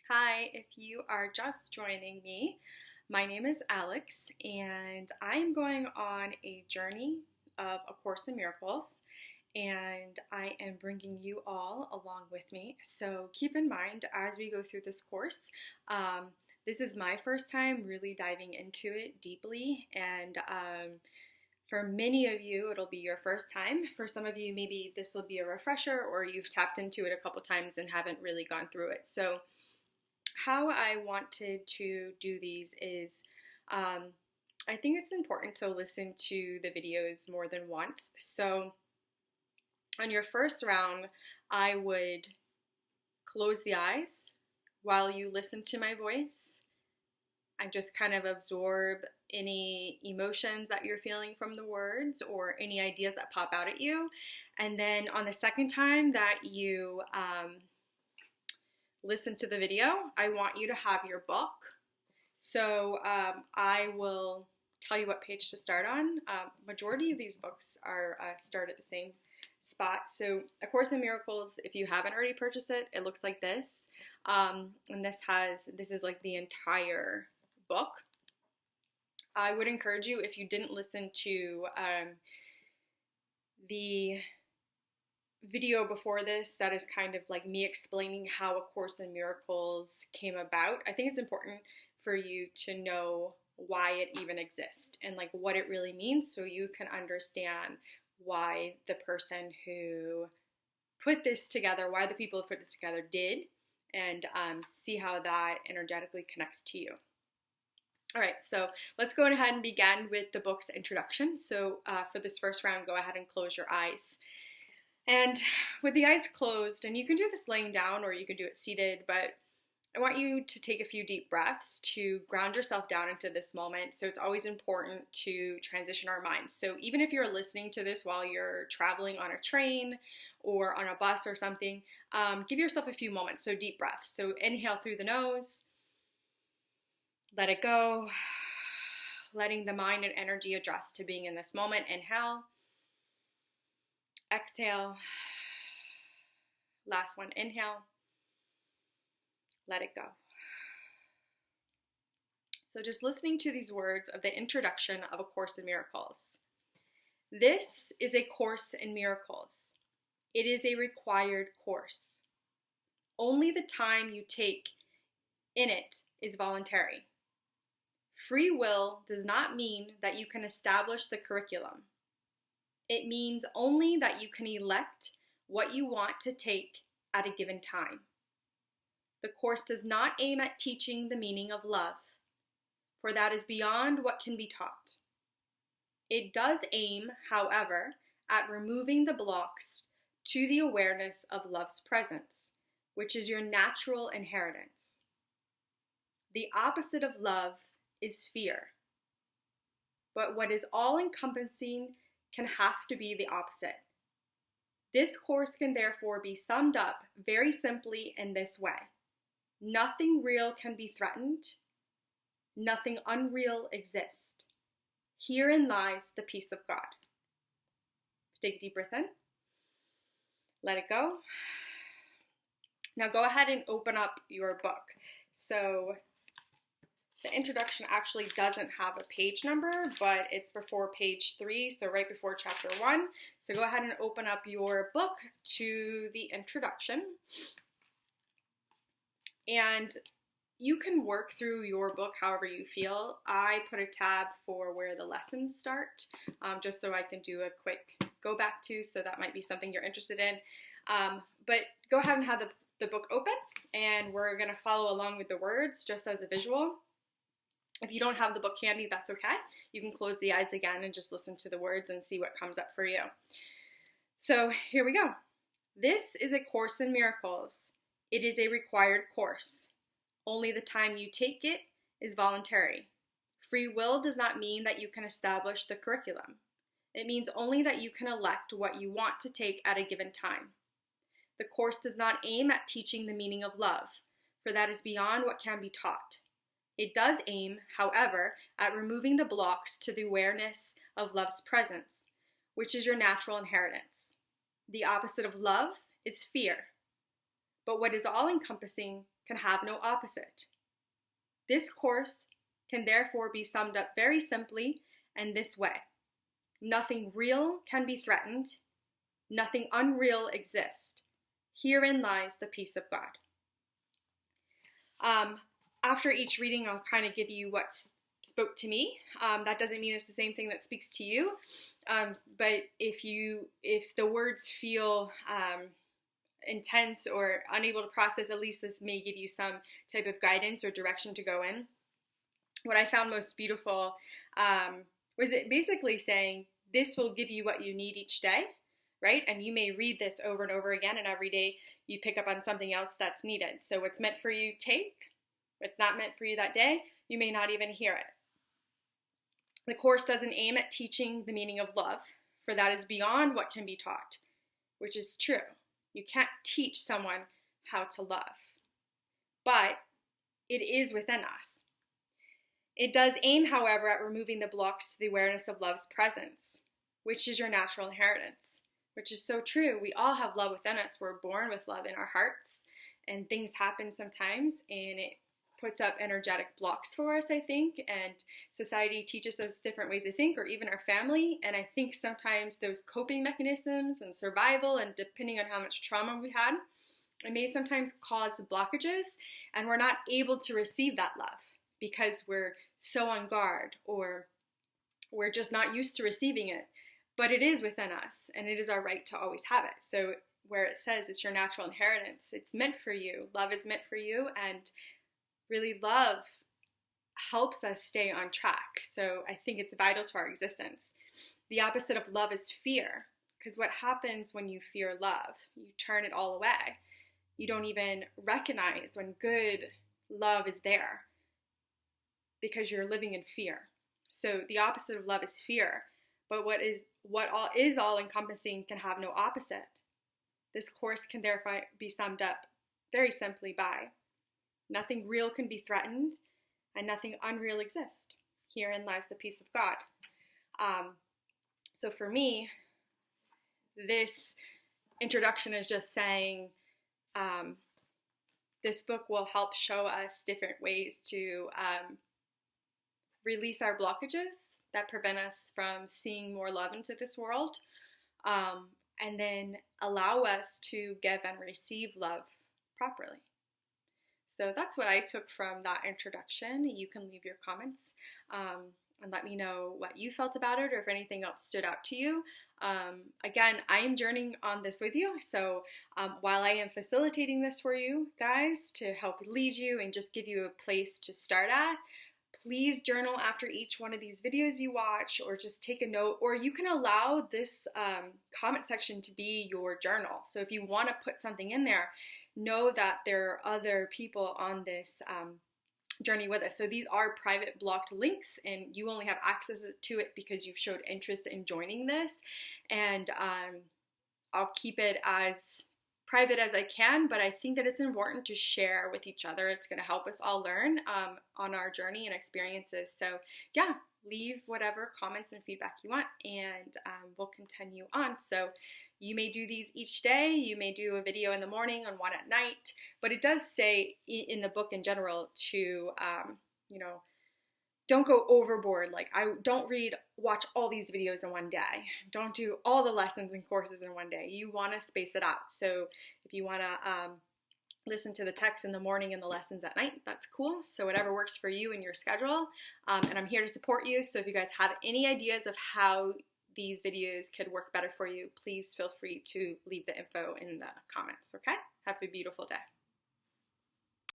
Hi, if you are just joining me, my name is Alex, and I am going on a journey of A Course in Miracles, and I am bringing you all along with me. So keep in mind as we go through this course, um, this is my first time really diving into it deeply, and for many of you, it'll be your first time. For some of you, maybe this will be a refresher, or you've tapped into it a couple times and haven't really gone through it. So how I wanted to do these is I think it's important to listen to the videos more than once. So on your first round, I would close the eyes while you listen to my voice. I just kind of absorb any emotions that you're feeling from the words or any ideas that pop out at you. And then on the second time that you listen to the video, I want you to have your book. So I will tell you what page to start on. Majority of these books are start at the same spot. So A Course in Miracles, if you haven't already purchased it, it looks like this. And this is like the entire book. I would encourage you, if you didn't listen to the video before this, that is kind of like me explaining how A Course in Miracles came about. I think it's important for you to know why it even exists and like what it really means, so you can understand why the person who put this together, why the people who put this together did, and see how that energetically connects to you. All right, so let's go ahead and begin with the book's introduction. So for this first round, go ahead and close your eyes. And with the eyes closed, and you can do this laying down or you can do it seated, but I want you to take a few deep breaths to ground yourself down into this moment. So it's always important to transition our minds. So even if you're listening to this while you're traveling on a train or on a bus or something, give yourself a few moments. So deep breaths. So inhale through the nose, let it go, letting the mind and energy adjust to being in this moment. Inhale. Exhale. Last one, inhale. Let it go. So just listening to these words of the introduction of A Course in Miracles. This is a course in miracles. It is a required course. Only the time you take in it is voluntary. Free will does not mean that you can establish the curriculum. It means only that you can elect what you want to take at a given time. The course does not aim at teaching the meaning of love, for that is beyond what can be taught. It does aim, however, at removing the blocks to the awareness of love's presence, which is your natural inheritance. The opposite of love is fear, but what is all-encompassing can have to be the opposite. This course can therefore be summed up very simply in this way. Nothing real can be threatened. Nothing unreal exists. Herein lies the peace of God. Take a deep breath in. Let it go. Now go ahead and open up your book. So the introduction actually doesn't have a page number, but it's before page 3, so right before chapter 1. So go ahead and open up your book to the introduction. And you can work through your book however you feel. I put a tab for where the lessons start, just so I can do a quick go back to, so that might be something you're interested in. But go ahead and have the book open, and we're going to follow along with the words just as a visual. If you don't have the book handy, that's okay. You can close the eyes again and just listen to the words and see what comes up for you. So here we go. This is a course in miracles. It is a required course. Only the time you take it is voluntary. Free will does not mean that you can establish the curriculum. It means only that you can elect what you want to take at a given time. The course does not aim at teaching the meaning of love, for that is beyond what can be taught. It does aim, however, at removing the blocks to the awareness of love's presence, which is your natural inheritance. The opposite of love is fear. But what is all-encompassing can have no opposite. This course can therefore be summed up very simply in this way. Nothing real can be threatened. Nothing unreal exists. Herein lies the peace of God. After each reading, I'll kind of give you what spoke to me. That doesn't mean it's the same thing that speaks to you. But if the words feel intense or unable to process, at least this may give you some type of guidance or direction to go in. What I found most beautiful was it basically saying, this will give you what you need each day, right? And you may read this over and over again, and every day you pick up on something else that's needed. So what's meant for you, take. What's not meant for you that day, you may not even hear it. The course doesn't aim at teaching the meaning of love, for that is beyond what can be taught, which is true. You can't teach someone how to love, but it is within us. It does aim, however, at removing the blocks to the awareness of love's presence, which is your natural inheritance, which is so true. We all have love within us. We're born with love in our hearts, and things happen sometimes, and it puts up energetic blocks for us, I think, and society teaches us different ways to think, or even our family, and I think sometimes those coping mechanisms and survival, and depending on how much trauma we had, it may sometimes cause blockages, and we're not able to receive that love because we're so on guard, or we're just not used to receiving it, but it is within us, and it is our right to always have it. So where it says it's your natural inheritance, it's meant for you. Love is meant for you, and really love helps us stay on track. So I think it's vital to our existence. The opposite of love is fear, because what happens when you fear love? You turn it all away. You don't even recognize when good love is there because you're living in fear. So the opposite of love is fear, but what all encompassing can have no opposite. This course can therefore be summed up very simply by nothing real can be threatened, and nothing unreal exists. Herein lies the peace of God. So for me, this introduction is just saying this book will help show us different ways to release our blockages that prevent us from seeing more love into this world, and then allow us to give and receive love properly. So that's what I took from that introduction. You can leave your comments and let me know what you felt about it, or if anything else stood out to you. Again, I am journeying on this with you, so while I am facilitating this for you guys to help lead you and just give you a place to start at, please journal after each one of these videos you watch, or just take a note, or you can allow this comment section to be your journal. So if you want to put something in there, know that there are other people on this journey with us. So these are private blocked links, and you only have access to it because you've showed interest in joining this. And I'll keep it as private as I can, but I think that it's important to share with each other. It's going to help us all learn on our journey and experiences. So yeah, leave whatever comments and feedback you want, and we'll continue on. So you may do these each day. You may do a video in the morning and one at night, but it does say in the book in general to, don't go overboard. Like, don't watch all these videos in one day. Don't do all the lessons and courses in one day. You want to space it out. So if you want to listen to the text in the morning and the lessons at night, that's cool. So whatever works for you and your schedule. And I'm here to support you. So if you guys have any ideas of how these videos could work better for you, please feel free to leave the info in the comments, okay? Have a beautiful day.